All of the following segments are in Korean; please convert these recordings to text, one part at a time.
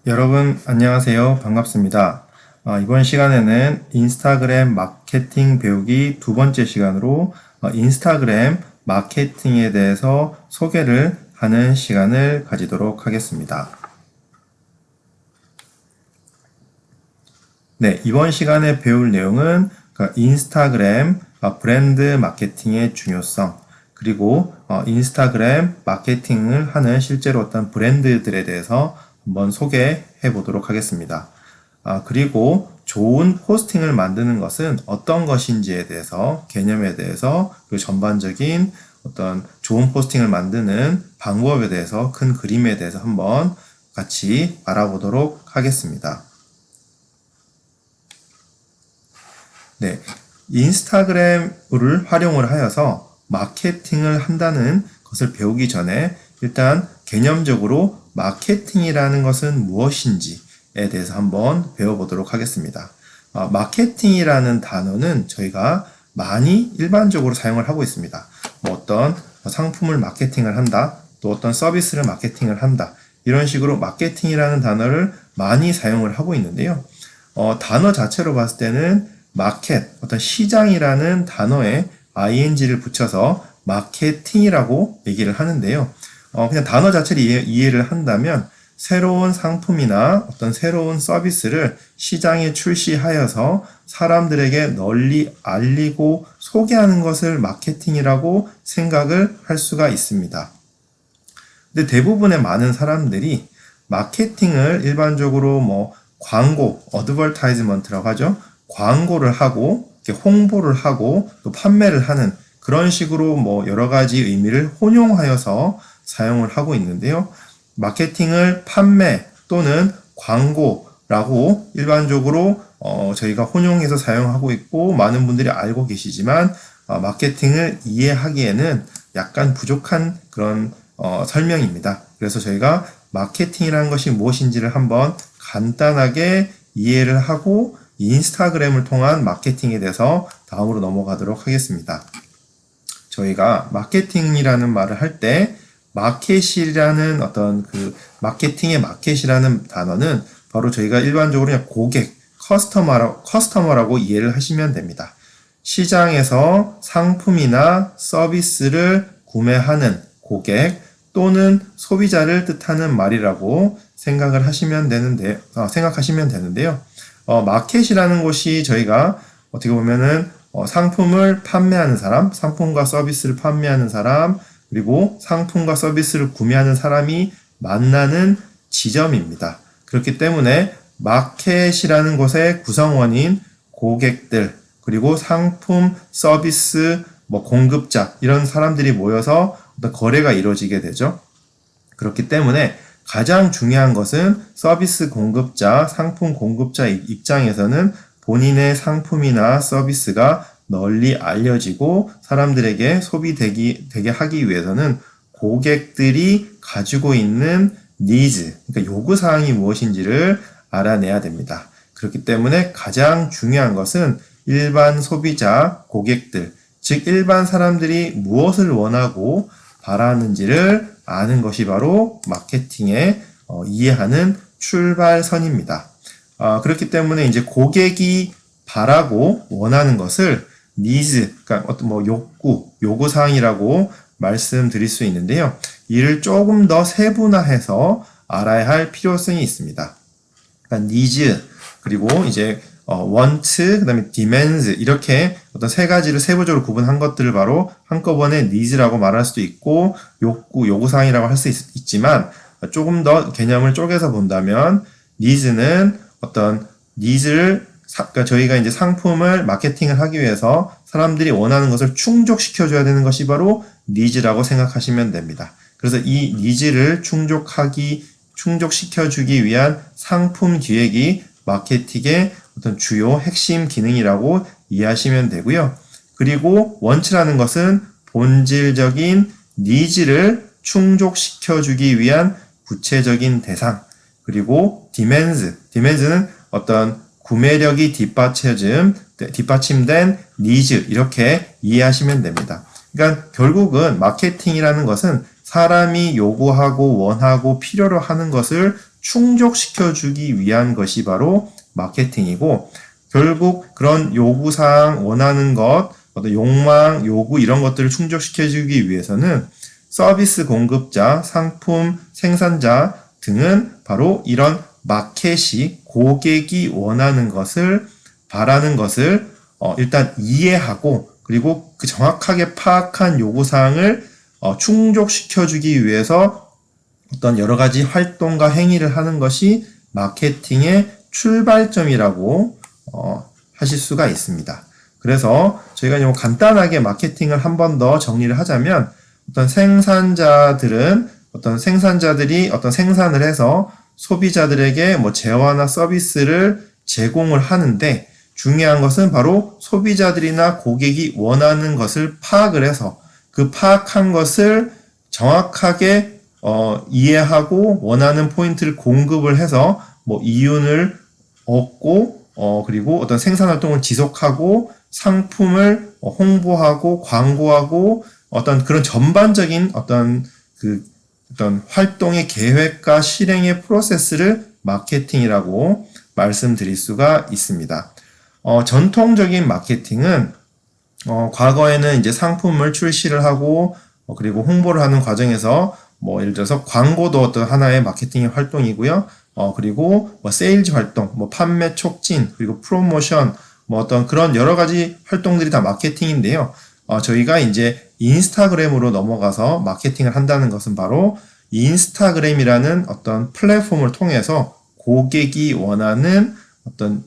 여러분 안녕하세요. 반갑습니다. 이번 시간에는 인스타그램 마케팅 배우기 두 번째 시간으로 인스타그램 마케팅에 대해서 소개를 하는 시간을 가지도록 하겠습니다. 네, 이번 시간에 배울 내용은 인스타그램 브랜드 마케팅의 중요성, 그리고 인스타그램 마케팅을 하는 실제로 어떤 브랜드들에 대해서 한번 소개해 보도록 하겠습니다. 그리고 좋은 포스팅을 만드는 것은 어떤 것인지에 대해서, 개념에 대해서, 그 전반적인 어떤 좋은 포스팅을 만드는 방법에 대해서, 큰 그림에 대해서 한번 같이 알아보도록 하겠습니다. 네, 인스타그램을 활용을 하여서 마케팅을 한다는 것을 배우기 전에 일단 개념적으로 마케팅이라는 것은 무엇인지에 대해서 한번 배워보도록 하겠습니다. 마케팅이라는 단어는 저희가 많이 일반적으로 사용을 하고 있습니다. 어떤 상품을 마케팅을 한다, 또 어떤 서비스를 마케팅을 한다, 이런 식으로 마케팅이라는 단어를 많이 사용을 하고 있는데요. 단어 자체로 봤을 때는 마켓, 어떤 시장이라는 단어에 ing를 붙여서 마케팅이라고 얘기를 하는데요. 그냥 단어 자체를 이해를 한다면 새로운 상품이나 어떤 새로운 서비스를 시장에 출시하여서 사람들에게 널리 알리고 소개하는 것을 마케팅이라고 생각을 할 수가 있습니다. 근데 대부분의 많은 사람들이 마케팅을 일반적으로 광고, 어드버타이즈먼트라고 하죠. 광고를 하고 홍보를 하고 또 판매를 하는 그런 식으로 여러 가지 의미를 혼용하여서 사용을 하고 있는데요. 마케팅을 판매 또는 광고라고 일반적으로 저희가 혼용해서 사용하고 있고 많은 분들이 알고 계시지만 마케팅을 이해하기에는 약간 부족한 그런 설명입니다. 그래서 저희가 마케팅이라는 것이 무엇인지를 한번 간단하게 이해를 하고 인스타그램을 통한 마케팅에 대해서 다음으로 넘어가도록 하겠습니다. 저희가 마케팅이라는 말을 할 때 마켓이라는 어떤 마케팅의 마켓이라는 단어는 바로 저희가 일반적으로 그냥 고객, 커스터머라고 이해를 하시면 됩니다. 시장에서 상품이나 서비스를 구매하는 고객 또는 소비자를 뜻하는 말이라고 생각하시면 되는데요. 마켓이라는 것이 저희가 어떻게 보면은 상품을 판매하는 사람, 상품과 서비스를 판매하는 사람, 그리고 상품과 서비스를 구매하는 사람이 만나는 지점입니다. 그렇기 때문에 마켓이라는 곳의 구성원인 고객들, 그리고 상품, 서비스, 공급자 이런 사람들이 모여서 어떤 거래가 이루어지게 되죠. 그렇기 때문에 가장 중요한 것은 서비스 공급자, 상품 공급자 입장에서는 본인의 상품이나 서비스가 널리 알려지고 사람들에게 소비되게 하기 위해서는 고객들이 가지고 있는 니즈, 그러니까 요구사항이 무엇인지를 알아내야 됩니다. 그렇기 때문에 가장 중요한 것은 일반 소비자, 고객들, 즉 일반 사람들이 무엇을 원하고 바라는지를 아는 것이 바로 마케팅의 이해하는 출발선입니다. 그렇기 때문에 이제 고객이 바라고 원하는 것을 니즈, 그러니까 어떤 요구사항이라고 말씀드릴 수 있는데요. 이를 조금 더 세분화해서 알아야 할 필요성이 있습니다. 그러니까 니즈, 그리고 이제 want, 그 다음에 demands 이렇게 어떤 세 가지를 세부적으로 구분한 것들을 바로 한꺼번에 needs라고 말할 수도 있고 요구사항이라고 할 수 있지만 조금 더 개념을 쪼개서 본다면 needs는 어떤 needs를 그러니까 저희가 이제 상품을 마케팅을 하기 위해서 사람들이 원하는 것을 충족시켜줘야 되는 것이 바로 needs라고 생각하시면 됩니다. 그래서 이 needs를 충족시켜주기 위한 상품 기획이 마케팅의 어떤 주요 핵심 기능이라고 이해하시면 되고요. 그리고 want라는 것은 본질적인 니즈를 충족시켜주기 위한 구체적인 대상, 그리고 demands는 어떤 구매력이 뒷받침된 니즈 이렇게 이해하시면 됩니다. 그러니까 결국은 마케팅이라는 것은 사람이 요구하고 원하고 필요로 하는 것을 충족시켜주기 위한 것이 바로 마케팅이고, 결국 그런 요구사항, 원하는 것, 어떤 욕망, 요구 이런 것들을 충족시켜주기 위해서는 서비스 공급자, 상품 생산자 등은 바로 이런 마켓이 고객이 원하는 것을, 바라는 것을 일단 이해하고, 그리고 그 정확하게 파악한 요구사항을 충족시켜주기 위해서 어떤 여러 가지 활동과 행위를 하는 것이 마케팅의 출발점이라고 하실 수가 있습니다. 그래서 저희가 좀 간단하게 마케팅을 한 번 더 정리를 하자면, 어떤 생산자들이 어떤 생산을 해서 소비자들에게 뭐 재화나 서비스를 제공을 하는데, 중요한 것은 바로 소비자들이나 고객이 원하는 것을 파악을 해서 그 파악한 것을 정확하게 이해하고 원하는 포인트를 공급을 해서 뭐 이윤을 얻고 그리고 어떤 생산 활동을 지속하고 상품을 홍보하고 광고하고 어떤 그런 전반적인 어떤 활동의 계획과 실행의 프로세스를 마케팅이라고 말씀드릴 수가 있습니다. 전통적인 마케팅은 과거에는 이제 상품을 출시를 하고 그리고 홍보를 하는 과정에서 뭐 예를 들어서 광고도 어떤 하나의 마케팅의 활동이고요. 그리고 뭐 세일즈 활동, 뭐 판매 촉진, 그리고 프로모션, 뭐 어떤 그런 여러 가지 활동들이 다 마케팅인데요. 저희가 이제 인스타그램으로 넘어가서 마케팅을 한다는 것은 바로 인스타그램이라는 어떤 플랫폼을 통해서 고객이 원하는 어떤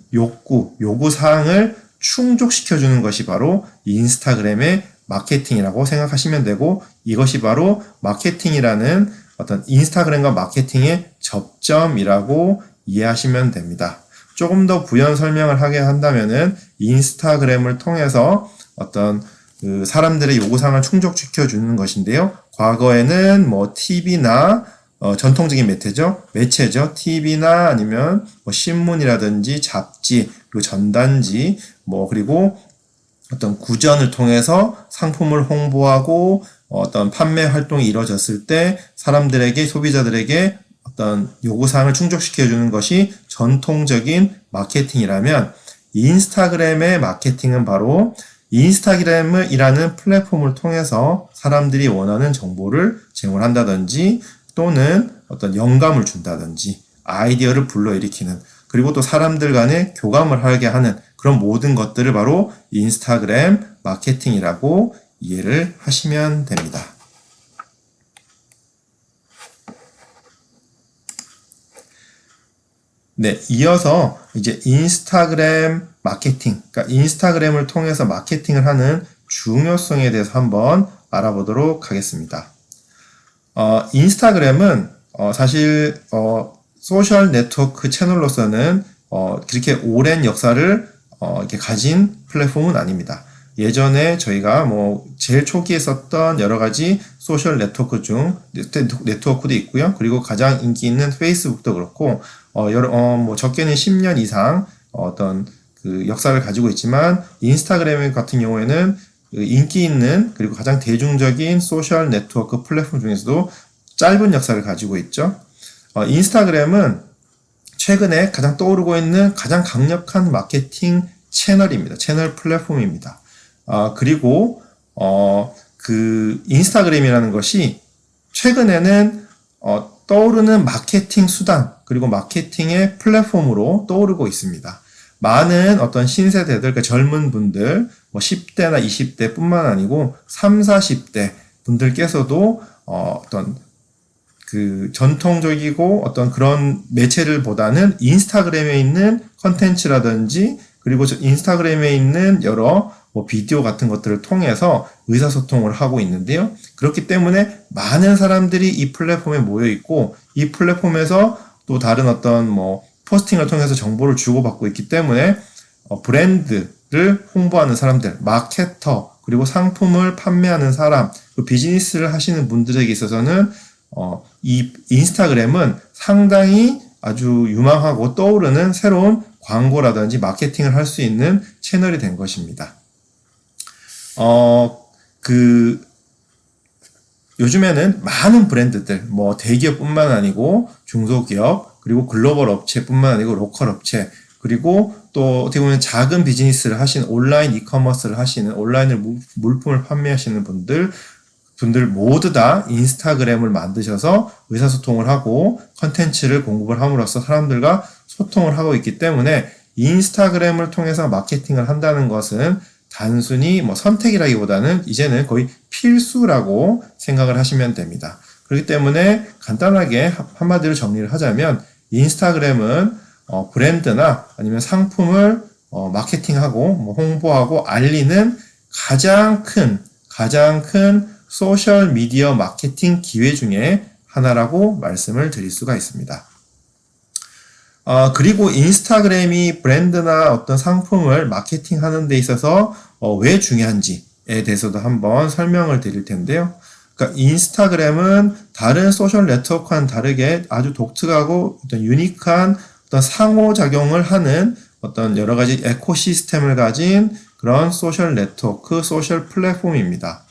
요구사항을 충족시켜주는 것이 바로 인스타그램의 마케팅이라고 생각하시면 되고, 이것이 바로 마케팅이라는 어떤 인스타그램과 마케팅의 접점이라고 이해하시면 됩니다. 조금 더 부연 설명을 하게 한다면은 인스타그램을 통해서 어떤 그 사람들의 요구사항을 충족시켜주는 것인데요. 과거에는 뭐 TV나 전통적인 매체죠. TV나 아니면 뭐 신문이라든지 잡지, 그리고 전단지, 뭐 그리고 어떤 구전을 통해서 상품을 홍보하고 어떤 판매 활동이 이루어졌을 때 사람들에게, 소비자들에게 어떤 요구사항을 충족시켜주는 것이 전통적인 마케팅이라면, 인스타그램의 마케팅은 바로 인스타그램이라는 플랫폼을 통해서 사람들이 원하는 정보를 제공한다든지 또는 어떤 영감을 준다든지 아이디어를 불러일으키는, 그리고 또 사람들 간에 교감을 하게 하는 그런 모든 것들을 바로 인스타그램 마케팅이라고 이해를 하시면 됩니다. 네, 이어서 이제 인스타그램 마케팅, 그러니까 인스타그램을 통해서 마케팅을 하는 중요성에 대해서 한번 알아보도록 하겠습니다. 인스타그램은 사실 소셜 네트워크 채널로서는 그렇게 오랜 역사를 이렇게 가진 플랫폼은 아닙니다. 예전에 저희가 뭐 제일 초기에 썼던 여러 가지 소셜 네트워크 중 네트워크도 있고요. 그리고 가장 인기 있는 페이스북도 그렇고 뭐 적게는 10년 이상 어떤 그 역사를 가지고 있지만, 인스타그램 같은 경우에는 인기 있는 그리고 가장 대중적인 소셜 네트워크 플랫폼 중에서도 짧은 역사를 가지고 있죠. 인스타그램은 최근에 가장 떠오르고 있는 가장 강력한 마케팅 채널입니다. 채널 플랫폼입니다. 그리고 그 인스타그램이라는 것이 최근에는 떠오르는 마케팅 수단, 그리고 마케팅의 플랫폼으로 떠오르고 있습니다. 많은 어떤 신세대들, 그러니까 젊은 분들, 뭐 10대나 20대 뿐만 아니고 30, 40대 분들께서도 어떤 그 전통적이고 어떤 그런 매체를 보다는 인스타그램에 있는 컨텐츠라든지, 그리고 인스타그램에 있는 여러 뭐 비디오 같은 것들을 통해서 의사소통을 하고 있는데요. 그렇기 때문에 많은 사람들이 이 플랫폼에 모여 있고, 이 플랫폼에서 또 다른 어떤 뭐 포스팅을 통해서 정보를 주고받고 있기 때문에 브랜드를 홍보하는 사람들, 마케터, 그리고 상품을 판매하는 사람, 비즈니스를 하시는 분들에게 있어서는 이 인스타그램은 상당히 아주 유망하고 떠오르는 새로운 광고라든지 마케팅을 할 수 있는 채널이 된 것입니다. 요즘에는 많은 브랜드들, 뭐 대기업뿐만 아니고 중소기업, 그리고 글로벌 업체뿐만 아니고 로컬 업체, 그리고 또 어떻게 보면 작은 비즈니스를 하시는 온라인 이커머스를 하시는 온라인으로 물품을 판매하시는 분들 모두 다 인스타그램을 만드셔서 의사소통을 하고 컨텐츠를 공급을 함으로써 사람들과 소통을 하고 있기 때문에 인스타그램을 통해서 마케팅을 한다는 것은 단순히 뭐 선택이라기보다는 이제는 거의 필수라고 생각을 하시면 됩니다. 그렇기 때문에 간단하게 한마디로 정리를 하자면 인스타그램은 브랜드나 아니면 상품을 마케팅하고 뭐 홍보하고 알리는 가장 큰 소셜 미디어 마케팅 기회 중에 하나라고 말씀을 드릴 수가 있습니다. 그리고 인스타그램이 브랜드나 어떤 상품을 마케팅하는 데 있어서 왜 중요한지에 대해서도 한번 설명을 드릴 텐데요. 그러니까 인스타그램은 다른 소셜 네트워크와는 다르게 아주 독특하고 어떤 유니크한 어떤 상호작용을 하는 어떤 여러 가지 에코시스템을 가진 그런 소셜 네트워크, 소셜 플랫폼입니다.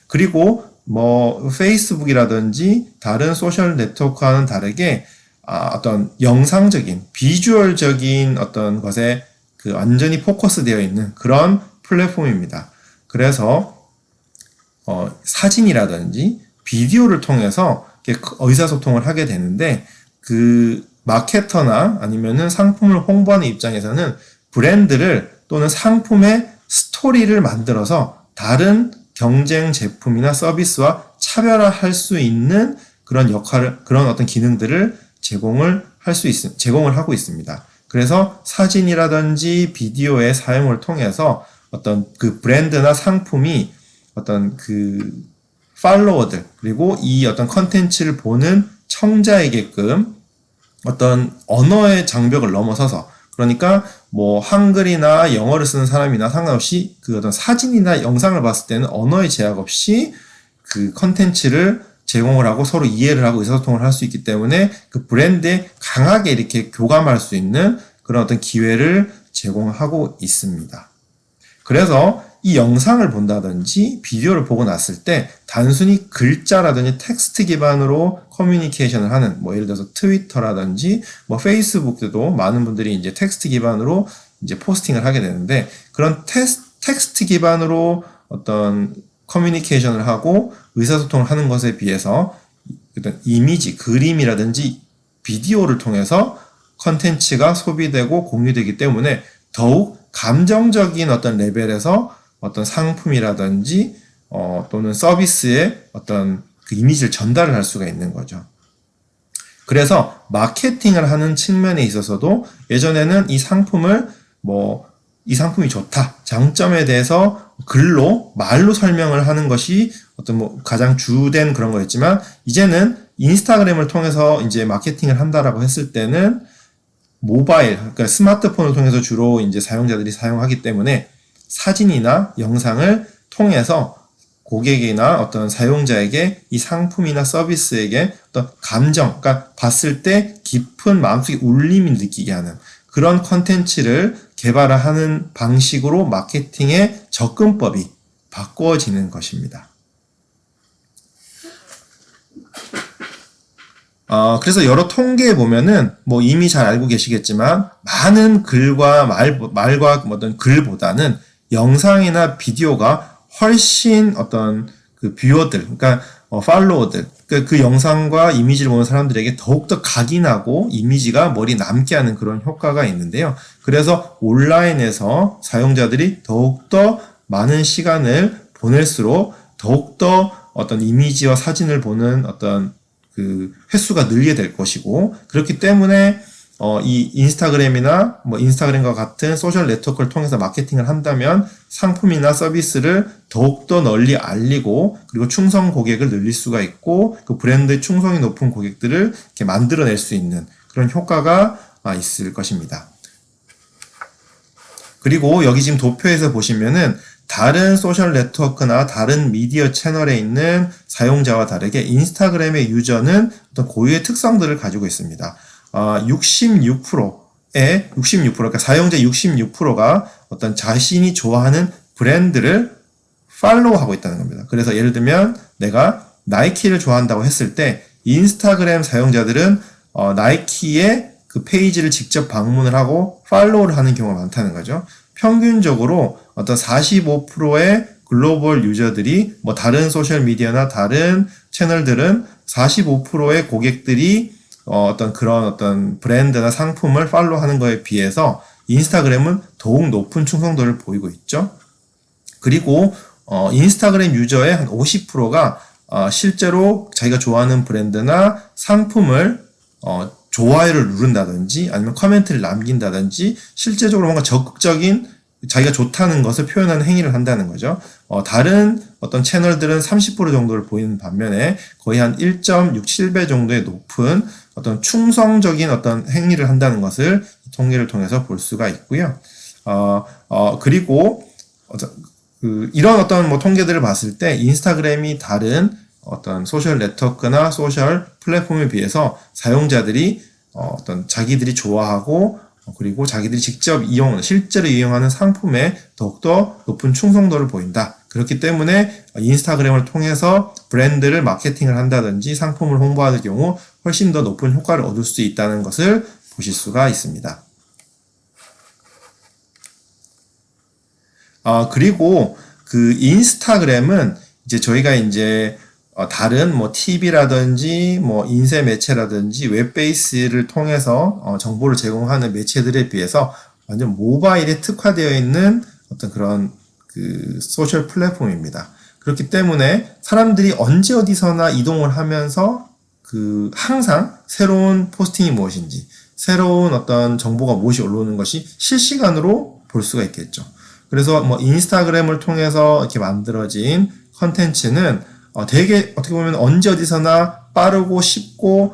그리고 뭐 페이스북이라든지 다른 소셜 네트워크와는 다르게 어떤 영상적인 비주얼적인 어떤 것에 그 완전히 포커스되어 있는 그런 플랫폼입니다. 그래서 사진이라든지 비디오를 통해서 의사소통을 하게 되는데 그 마케터나 아니면은 상품을 홍보하는 입장에서는 브랜드를 또는 상품의 스토리를 만들어서 다른 경쟁 제품이나 서비스와 차별화할 수 있는 그런 역할을, 그런 어떤 기능들을 제공을 하고 있습니다. 그래서 사진이라든지 비디오의 사용을 통해서 어떤 그 브랜드나 상품이 어떤 그 팔로워들, 그리고 이 어떤 컨텐츠를 보는 청자에게끔 어떤 언어의 장벽을 넘어서서, 그러니까 뭐 한글이나 영어를 쓰는 사람이나 상관없이 그 어떤 사진이나 영상을 봤을 때는 언어의 제약 없이 그 컨텐츠를 제공을 하고 서로 이해를 하고 의사소통을 할 수 있기 때문에 그 브랜드에 강하게 이렇게 교감할 수 있는 그런 어떤 기회를 제공하고 있습니다. 그래서 이 영상을 본다든지 비디오를 보고 났을 때 단순히 글자라든지 텍스트 기반으로 커뮤니케이션을 하는, 뭐 예를 들어서 트위터라든지 뭐 페이스북도 많은 분들이 이제 텍스트 기반으로 이제 포스팅을 하게 되는데, 그런 텍스트 기반으로 어떤 커뮤니케이션을 하고 의사소통을 하는 것에 비해서 어떤 이미지, 그림이라든지 비디오를 통해서 컨텐츠가 소비되고 공유되기 때문에 더욱 감정적인 어떤 레벨에서 어떤 상품이라든지 또는 서비스의 어떤 그 이미지를 전달을 할 수가 있는 거죠. 그래서 마케팅을 하는 측면에 있어서도 예전에는 이 상품을 이 상품이 좋다, 장점에 대해서 말로 설명을 하는 것이 어떤 가장 주된 그런 거였지만, 이제는 인스타그램을 통해서 이제 마케팅을 한다라고 했을 때는 모바일, 그러니까 스마트폰을 통해서 주로 이제 사용자들이 사용하기 때문에 사진이나 영상을 통해서 고객이나 어떤 사용자에게 이 상품이나 서비스에게 어떤 감정, 그러니까 봤을 때 깊은 마음속에 울림이 느끼게 하는 그런 컨텐츠를 개발하는 방식으로 마케팅의 접근법이 바꿔지는 것입니다. 그래서 여러 통계에 보면은 이미 잘 알고 계시겠지만 많은 글과 말과 어떤 글보다는 영상이나 비디오가 훨씬 어떤 그 뷰어들, 그러니까 팔로워들, 그 영상과 이미지를 보는 사람들에게 더욱더 각인하고 이미지가 머리에 남게 하는 그런 효과가 있는데요. 그래서 온라인에서 사용자들이 더욱더 많은 시간을 보낼수록 더욱더 어떤 이미지와 사진을 보는 어떤 그 횟수가 늘게 될 것이고, 그렇기 때문에 이 인스타그램이나 인스타그램과 같은 소셜 네트워크를 통해서 마케팅을 한다면 상품이나 서비스를 더욱더 널리 알리고, 그리고 충성 고객을 늘릴 수가 있고, 그 브랜드의 충성이 높은 고객들을 이렇게 만들어낼 수 있는 그런 효과가 있을 것입니다. 그리고 여기 지금 도표에서 보시면은 다른 소셜 네트워크나 다른 미디어 채널에 있는 사용자와 다르게 인스타그램의 유저는 어떤 고유의 특성들을 가지고 있습니다. 66%, 그러니까 사용자 66%가 어떤 자신이 좋아하는 브랜드를 팔로우하고 있다는 겁니다. 그래서 예를 들면 내가 나이키를 좋아한다고 했을 때 인스타그램 사용자들은 나이키의 그 페이지를 직접 방문을 하고 팔로우를 하는 경우가 많다는 거죠. 평균적으로 어떤 45%의 글로벌 유저들이 뭐 다른 소셜 미디어나 다른 채널들은 45%의 고객들이 어떤 그런 어떤 브랜드나 상품을 팔로우하는 거에 비해서 인스타그램은 더욱 높은 충성도를 보이고 있죠. 그리고 인스타그램 유저의 한 50%가 실제로 자기가 좋아하는 브랜드나 상품을 좋아요를 누른다든지 아니면 코멘트를 남긴다든지 실제적으로 뭔가 적극적인 자기가 좋다는 것을 표현하는 행위를 한다는 거죠. 다른 어떤 채널들은 30% 정도를 보이는 반면에 거의 한 1.67배 정도의 높은 어떤 충성적인 어떤 행위를 한다는 것을 통계를 통해서 볼 수가 있고요. 그리고 이런 어떤 뭐 통계들을 봤을 때 인스타그램이 다른 어떤 소셜 네트워크나 소셜 플랫폼에 비해서 사용자들이 어떤 자기들이 좋아하고 그리고 자기들이 직접 실제로 이용하는 상품에 더욱더 높은 충성도를 보인다. 그렇기 때문에 인스타그램을 통해서 브랜드를 마케팅을 한다든지 상품을 홍보하는 경우 훨씬 더 높은 효과를 얻을 수 있다는 것을 보실 수가 있습니다. 그리고 그 인스타그램은 이제 저희가 이제 다른 뭐 TV라든지 뭐 인쇄 매체라든지 웹베이스를 통해서 정보를 제공하는 매체들에 비해서 완전 모바일에 특화되어 있는 어떤 그런 그 소셜 플랫폼입니다. 그렇기 때문에 사람들이 언제 어디서나 이동을 하면서 그 항상 새로운 포스팅이 무엇인지 새로운 어떤 정보가 무엇이 올라오는 것이 실시간으로 볼 수가 있겠죠. 그래서 뭐 인스타그램을 통해서 이렇게 만들어진 컨텐츠는 되게 어떻게 보면 언제 어디서나 빠르고 쉽고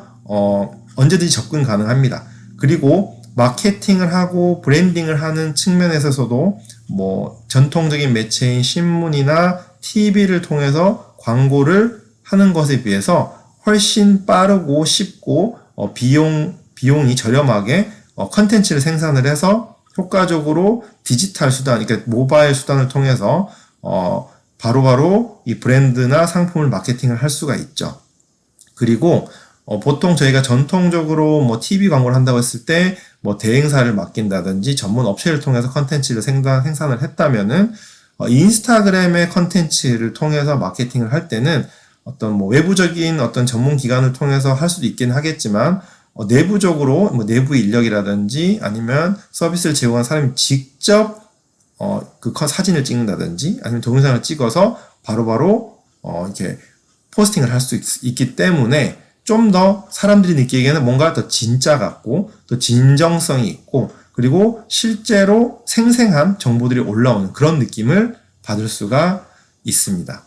언제든지 접근 가능합니다. 그리고 마케팅을 하고 브랜딩을 하는 측면에서도 뭐 전통적인 매체인 신문이나 TV를 통해서 광고를 하는 것에 비해서 훨씬 빠르고 쉽고 비용이 저렴하게 컨텐츠를 생산을 해서 효과적으로 디지털 수단, 그러니까 모바일 수단을 통해서 바로바로 이 브랜드나 상품을 마케팅을 할 수가 있죠. 그리고 보통 저희가 전통적으로 뭐 TV 광고를 한다고 했을 때 뭐 대행사를 맡긴다든지 전문 업체를 통해서 컨텐츠를 생산을 했다면은 인스타그램의 컨텐츠를 통해서 마케팅을 할 때는 어떤 뭐 외부적인 어떤 전문 기관을 통해서 할 수도 있긴 하겠지만 내부적으로 뭐 내부 인력이라든지 아니면 서비스를 제공한 사람이 직접 그 사진을 찍는다든지 아니면 동영상을 찍어서 바로바로 이렇게 포스팅을 할 수 있기 때문에 좀 더 사람들이 느끼기에는 뭔가 더 진짜 같고 더 진정성이 있고 그리고 실제로 생생한 정보들이 올라오는 그런 느낌을 받을 수가 있습니다.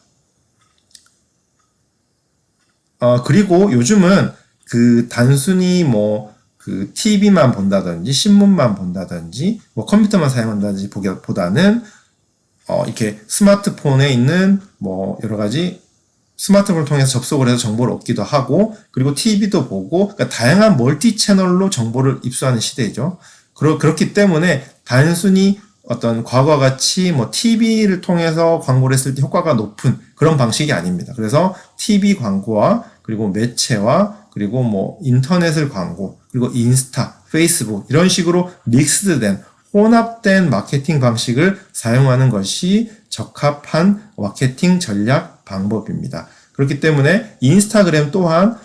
그리고 요즘은 그 단순히 뭐 그 TV만 본다든지 신문만 본다든지 뭐 컴퓨터만 사용한다든지 보다는 이렇게 스마트폰에 있는 뭐 여러 가지 스마트폰을 통해서 접속을 해서 정보를 얻기도 하고 그리고 TV도 보고 그러니까 다양한 멀티 채널로 정보를 입수하는 시대죠. 그렇기 때문에 단순히 어떤 과거와 같이 뭐 TV를 통해서 광고를 했을 때 효과가 높은 그런 방식이 아닙니다. 그래서 TV 광고와 그리고 매체와 그리고 뭐 인터넷을 광고 그리고 인스타, 페이스북 이런 식으로 믹스된 혼합된 마케팅 방식을 사용하는 것이 적합한 마케팅 전략 방법입니다. 그렇기 때문에 인스타그램 또한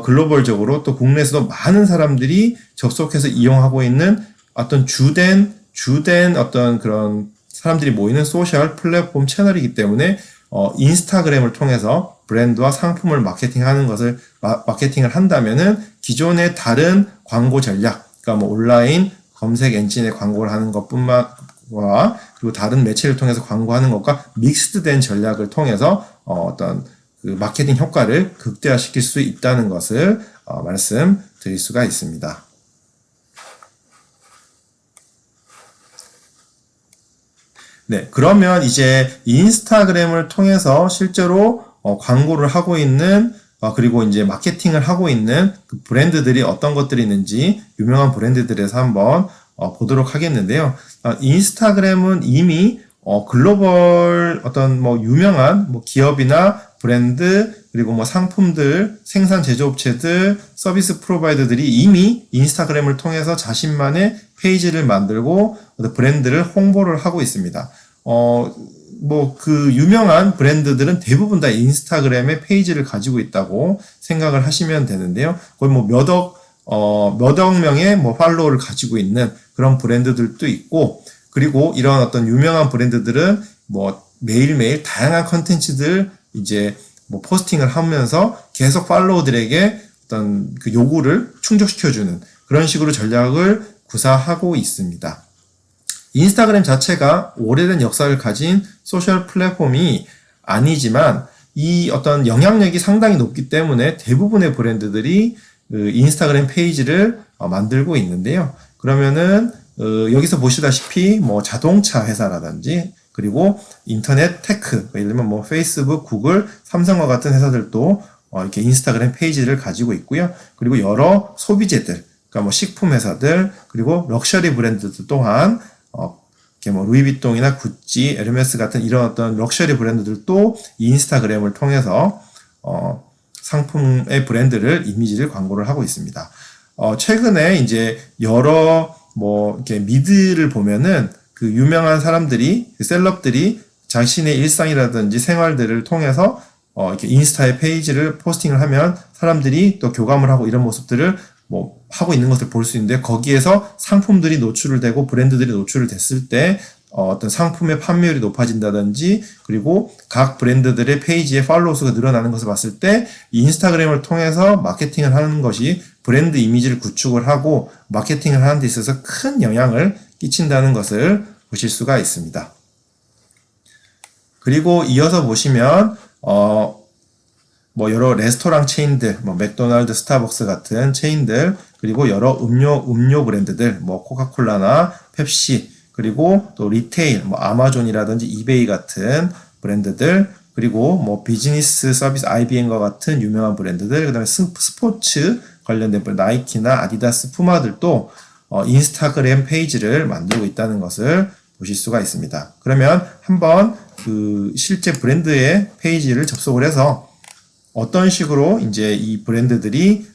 글로벌적으로 또 국내에서도 많은 사람들이 접속해서 이용하고 있는 어떤 주된 어떤 그런 사람들이 모이는 소셜 플랫폼 채널이기 때문에 인스타그램을 통해서 브랜드와 상품을 마케팅을 한다면은 기존의 다른 광고 전략, 그러니까 뭐 온라인 검색 엔진에 광고를 하는 것뿐만과 그리고 다른 매체를 통해서 광고하는 것과 믹스드된 전략을 통해서 어떤 그 마케팅 효과를 극대화시킬 수 있다는 것을 말씀드릴 수가 있습니다. 네, 그러면 이제 인스타그램을 통해서 실제로 광고를 하고 있는 그리고 이제 마케팅을 하고 있는 그 브랜드들이 어떤 것들이 있는지 유명한 브랜드들에서 한번 보도록 하겠는데요. 인스타그램은 이미 글로벌 어떤 뭐 유명한 뭐 기업이나 브랜드, 그리고 뭐 상품들, 생산 제조업체들, 서비스 프로바이더들이 이미 인스타그램을 통해서 자신만의 페이지를 만들고 브랜드를 홍보를 하고 있습니다. 뭐 그 유명한 브랜드들은 대부분 다 인스타그램에 페이지를 가지고 있다고 생각을 하시면 되는데요. 거의 뭐 몇 억 명의 뭐 팔로워를 가지고 있는 그런 브랜드들도 있고, 그리고 이런 어떤 유명한 브랜드들은 뭐 매일매일 다양한 컨텐츠들 이제 뭐 포스팅을 하면서 계속 팔로워들에게 어떤 그 요구를 충족시켜주는 그런 식으로 전략을 구사하고 있습니다. 인스타그램 자체가 오래된 역사를 가진 소셜 플랫폼이 아니지만 이 어떤 영향력이 상당히 높기 때문에 대부분의 브랜드들이 그 인스타그램 페이지를 만들고 있는데요. 그러면은 여기서 보시다시피 뭐 자동차 회사라든지 그리고 인터넷 테크, 예를 들면 뭐 페이스북, 구글, 삼성과 같은 회사들도 이렇게 인스타그램 페이지를 가지고 있고요. 그리고 여러 소비재들, 그러니까 뭐 식품 회사들, 그리고 럭셔리 브랜드들 또한 이렇게 뭐 루이비통이나 구찌, 에르메스 같은 이런 어떤 럭셔리 브랜드들도 인스타그램을 통해서 상품의 브랜드를 이미지를 광고를 하고 있습니다. 최근에 이제 여러 뭐 이렇게 미드를 보면은 그 유명한 사람들이, 그 셀럽들이 자신의 일상이라든지 생활들을 통해서 이렇게 인스타에 페이지를 포스팅을 하면 사람들이 또 교감을 하고 이런 모습들을 뭐 하고 있는 것을 볼 수 있는데, 거기에서 상품들이 노출을 되고 브랜드들이 노출을 됐을 때 어떤 상품의 판매율이 높아진다든지, 그리고 각 브랜드들의 페이지에 팔로워 수가 늘어나는 것을 봤을 때 인스타그램을 통해서 마케팅을 하는 것이 브랜드 이미지를 구축을 하고 마케팅을 하는 데 있어서 큰 영향을 끼친다는 것을 보실 수가 있습니다. 그리고 이어서 보시면 뭐 여러 레스토랑 체인들, 뭐 맥도날드, 스타벅스 같은 체인들, 그리고 여러 음료 브랜드들, 뭐 코카콜라나 펩시, 그리고 또 리테일, 뭐 아마존이라든지 이베이 같은 브랜드들, 그리고 뭐 비즈니스 서비스 IBM과 같은 유명한 브랜드들, 그다음에 스포츠 관련된 브랜드 나이키나 아디다스, 푸마들도 인스타그램 페이지를 만들고 있다는 것을 보실 수가 있습니다. 그러면 한번 그 실제 브랜드의 페이지를 접속을 해서 어떤 식으로 이제 이 브랜드들이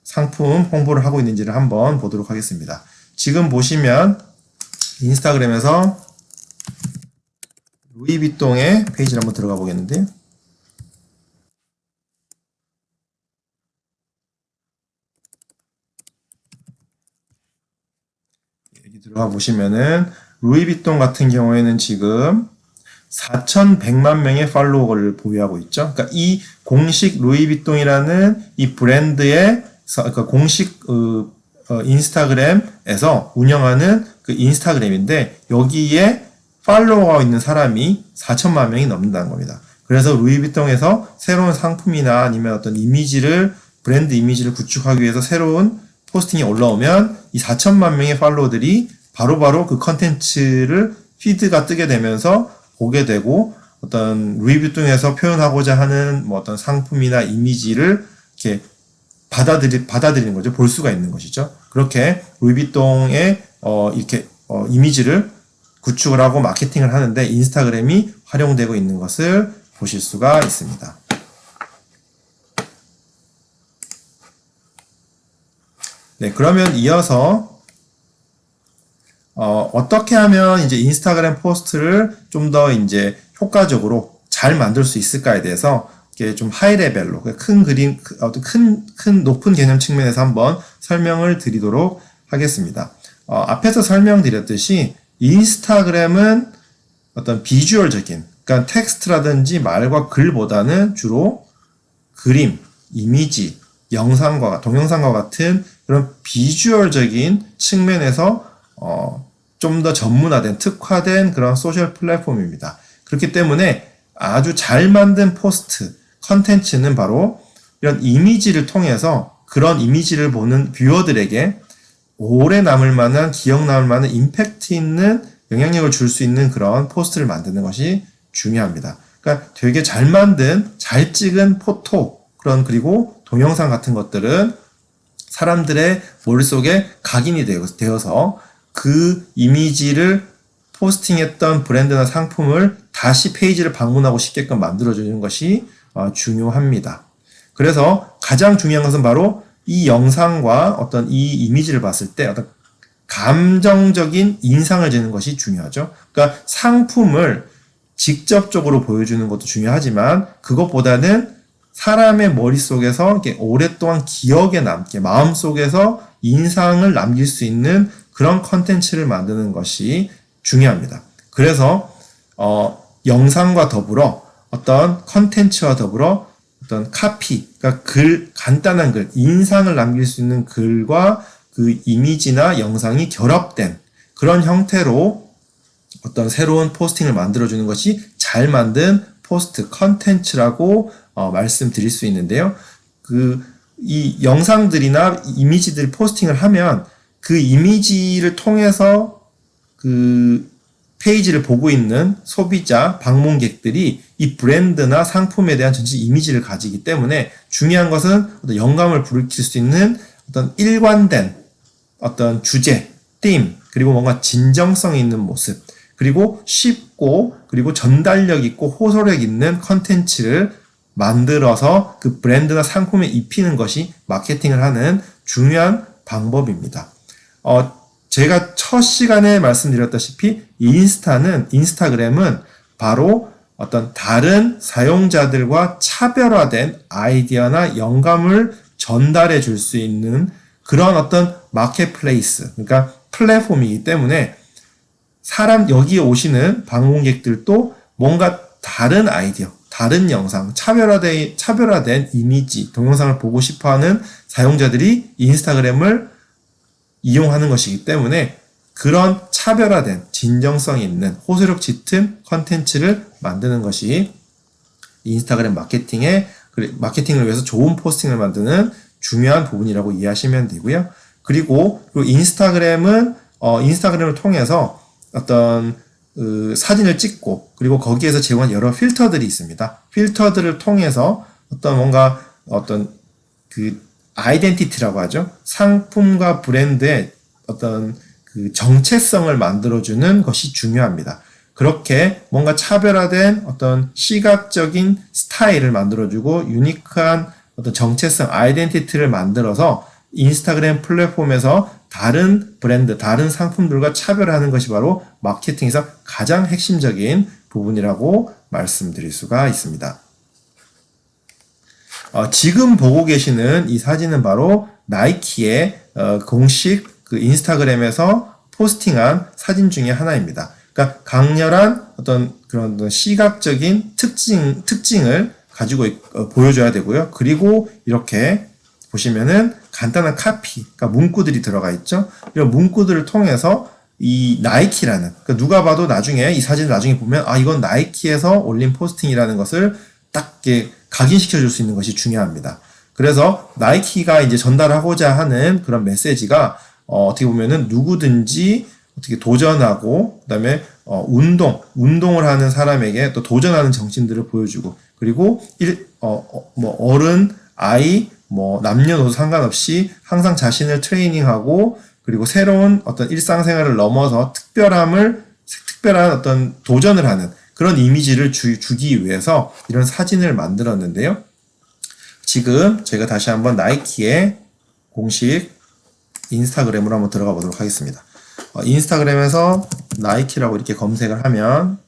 상품 홍보를 하고 있는지를 한번 보도록 하겠습니다. 지금 보시면 인스타그램에서 루이비통의 페이지를 한번 들어가 보겠는데요. 여기 들어가 보시면은 루이비통 같은 경우에는 지금 4,100만 명의 팔로워를 보유하고 있죠. 그러니까 이 공식 루이비통이라는 이 브랜드의 그러니까 공식 인스타그램에서 운영하는 그 인스타그램인데, 여기에 팔로워가 있는 사람이 4천만 명이 넘는다는 겁니다. 그래서 루이비통에서 새로운 상품이나 아니면 어떤 이미지를, 브랜드 이미지를 구축하기 위해서 새로운 포스팅이 올라오면 이 4천만 명의 팔로워들이 바로바로 그 컨텐츠를 피드가 뜨게 되면서 보게 되고, 어떤 루이비통에서 표현하고자 하는 뭐 어떤 상품이나 이미지를 이렇게 받아들이는 거죠. 볼 수가 있는 것이죠. 그렇게 루이비통의 이렇게 이미지를 구축을 하고 마케팅을 하는데 인스타그램이 활용되고 있는 것을 보실 수가 있습니다. 네, 그러면 이어서 어떻게 하면 이제 인스타그램 포스트를 좀 더 이제 효과적으로 잘 만들 수 있을까에 대해서 이렇게 좀 하이 레벨로 큰 그림, 어떤 큰 높은 개념 측면에서 한번 설명을 드리도록 하겠습니다. 앞에서 설명드렸듯이 인스타그램은 어떤 비주얼적인, 그러니까 텍스트라든지 말과 글보다는 주로 그림, 이미지, 영상과 동영상과 같은 그런 비주얼적인 측면에서 좀 더 전문화된, 특화된 그런 소셜 플랫폼입니다. 그렇기 때문에 아주 잘 만든 포스트, 컨텐츠는 바로 이런 이미지를 통해서 그런 이미지를 보는 뷰어들에게 오래 남을 만한, 기억 남을 만한 임팩트 있는 영향력을 줄 수 있는 그런 포스트를 만드는 것이 중요합니다. 그러니까 되게 잘 만든, 잘 찍은 포토, 그리고 동영상 같은 것들은 사람들의 머릿속에 각인이 되어서 그 이미지를 포스팅했던 브랜드나 상품을 다시 페이지를 방문하고 싶게끔 만들어주는 것이 중요합니다. 그래서 가장 중요한 것은 바로 이 영상과 어떤 이 이미지를 봤을 때 어떤 감정적인 인상을 주는 것이 중요하죠. 그러니까 상품을 직접적으로 보여주는 것도 중요하지만 그것보다는 사람의 머릿속에서 이렇게 오랫동안 기억에 남게 마음속에서 인상을 남길 수 있는 그런 컨텐츠를 만드는 것이 중요합니다. 그래서 영상과 더불어 어떤 컨텐츠와 더불어 어떤 카피, 그러니까 간단한 글, 인상을 남길 수 있는 글과 그 이미지나 영상이 결합된 그런 형태로 어떤 새로운 포스팅을 만들어주는 것이 잘 만든 포스트 컨텐츠라고 말씀드릴 수 있는데요. 이 영상들이나 이미지들 포스팅을 하면 그 이미지를 통해서 그 페이지를 보고 있는 소비자, 방문객들이 이 브랜드나 상품에 대한 전체 이미지를 가지기 때문에 중요한 것은 어떤 영감을 불러일으킬 수 있는 어떤 일관된 어떤 주제, 팀, 그리고 뭔가 진정성 있는 모습, 그리고 쉽고 그리고 전달력 있고 호소력 있는 컨텐츠를 만들어서 그 브랜드나 상품에 입히는 것이 마케팅을 하는 중요한 방법입니다. 제가 첫 시간에 말씀드렸다시피 인스타그램은 바로 어떤 다른 사용자들과 차별화된 아이디어나 영감을 전달해 줄 수 있는 그런 어떤 마켓플레이스, 그러니까 플랫폼이기 때문에 여기에 오시는 방문객들도 뭔가 다른 아이디어, 다른 영상, 차별화된 이미지, 동영상을 보고 싶어하는 사용자들이 인스타그램을 이용하는 것이기 때문에 그런 차별화된 진정성 있는 호소력 짙은 컨텐츠를 만드는 것이 인스타그램 마케팅을 위해서 좋은 포스팅을 만드는 중요한 부분이라고 이해하시면 되고요. 그리고 인스타그램을 통해서 어떤 사진을 찍고 그리고 거기에서 제공한 여러 필터들이 있습니다. 필터들을 통해서 어떤 그 아이덴티티라고 하죠. 상품과 브랜드의 어떤 그 정체성을 만들어주는 것이 중요합니다. 그렇게 뭔가 차별화된 어떤 시각적인 스타일을 만들어주고 유니크한 어떤 정체성, 아이덴티티를 만들어서 인스타그램 플랫폼에서 다른 브랜드, 다른 상품들과 차별화하는 것이 바로 마케팅에서 가장 핵심적인 부분이라고 말씀드릴 수가 있습니다. 지금 보고 계시는 이 사진은 바로 나이키의 공식 그 인스타그램에서 포스팅한 사진 중에 하나입니다. 그러니까 강렬한 어떤 그런 시각적인 특징을 가지고 보여줘야 되고요. 그리고 이렇게 보시면은 간단한 카피, 그러니까 문구들이 들어가 있죠. 이런 문구들을 통해서 이 나이키라는, 그러니까 누가 봐도 나중에 이 사진을 나중에 보면 이건 나이키에서 올린 포스팅이라는 것을 딱 이렇게 각인시켜 줄 수 있는 것이 중요합니다. 그래서 나이키가 이제 전달하고자 하는 그런 메시지가 어떻게 보면은 누구든지 어떻게 도전하고 그다음에 운동을 하는 사람에게 또 도전하는 정신들을 보여주고 그리고 어른, 아이, 남녀노소 상관없이 항상 자신을 트레이닝하고 그리고 새로운 어떤 일상생활을 넘어서 특별한 어떤 도전을 하는 그런 이미지를 주기 위해서 이런 사진을 만들었는데요. 지금 저희가 다시 한번 나이키의 공식 인스타그램으로 한번 들어가 보도록 하겠습니다. 인스타그램에서 나이키라고 이렇게 검색을 하면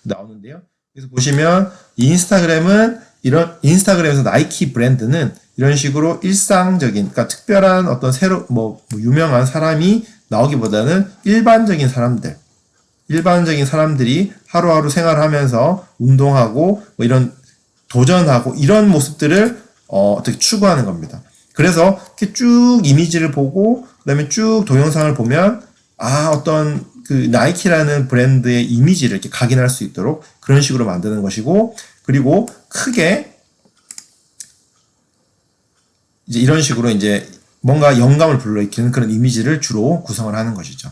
나오는데요. 그래서 보시면 인스타그램에서 나이키 브랜드는 이런 식으로 일상적인, 그러니까 특별한 어떤 유명한 사람이 나오기보다는 일반적인 사람들이 하루하루 생활하면서 운동하고 이런 도전하고 이런 모습들을 어떻게 추구하는 겁니다. 그래서 이렇게 쭉 이미지를 보고 그다음에 쭉 동영상을 보면 어떤 그 나이키라는 브랜드의 이미지를 이렇게 각인할 수 있도록 그런 식으로 만드는 것이고 그리고 크게 이제 이런 식으로 이제 뭔가 영감을 불러일으키는 그런 이미지를 주로 구성을 하는 것이죠.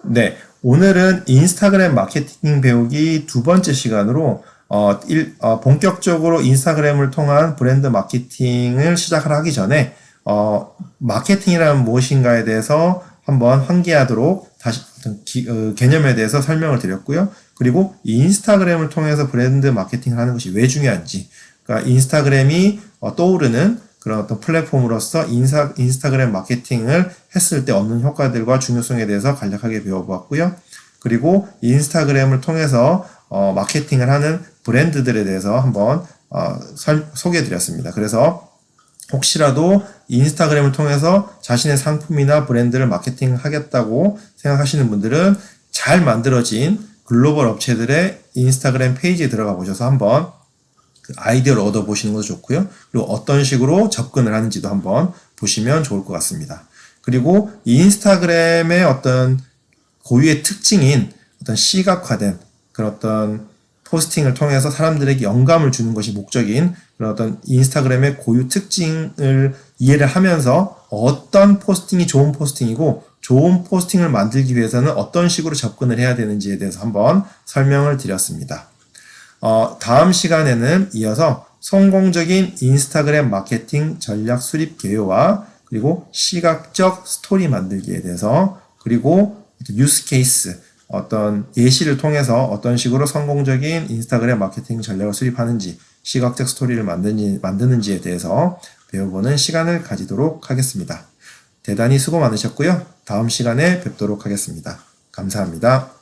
네, 오늘은 인스타그램 마케팅 배우기 두 번째 시간으로 본격적으로 인스타그램을 통한 브랜드 마케팅을 시작을 하기 전에 마케팅이란 무엇인가에 대해서 한번 환기하도록 다시 어떤 개념에 대해서 설명을 드렸고요. 그리고 이 인스타그램을 통해서 브랜드 마케팅을 하는 것이 왜 중요한지, 그러니까 인스타그램이 떠오르는 그런 어떤 플랫폼으로서 인스타그램 마케팅을 했을 때 얻는 효과들과 중요성에 대해서 간략하게 배워보았고요. 그리고 인스타그램을 통해서 마케팅을 하는 브랜드들에 대해서 한번 소개해드렸습니다. 그래서 혹시라도 인스타그램을 통해서 자신의 상품이나 브랜드를 마케팅하겠다고 생각하시는 분들은 잘 만들어진 글로벌 업체들의 인스타그램 페이지에 들어가 보셔서 한번 그 아이디어를 얻어보시는 것도 좋고요. 그리고 어떤 식으로 접근을 하는지도 한번 보시면 좋을 것 같습니다. 그리고 이 인스타그램의 어떤 고유의 특징인 어떤 시각화된 그런 어떤 포스팅을 통해서 사람들에게 영감을 주는 것이 목적인 그런 어떤 인스타그램의 고유 특징을 이해를 하면서 어떤 포스팅이 좋은 포스팅이고 좋은 포스팅을 만들기 위해서는 어떤 식으로 접근을 해야 되는지에 대해서 한번 설명을 드렸습니다. 다음 시간에는 이어서 성공적인 인스타그램 마케팅 전략 수립 개요와 그리고 시각적 스토리 만들기에 대해서 그리고 유스 케이스 어떤 예시를 통해서 어떤 식으로 성공적인 인스타그램 마케팅 전략을 수립하는지 시각적 스토리를 만드는지에 대해서 배워보는 시간을 가지도록 하겠습니다. 대단히 수고 많으셨고요. 다음 시간에 뵙도록 하겠습니다. 감사합니다.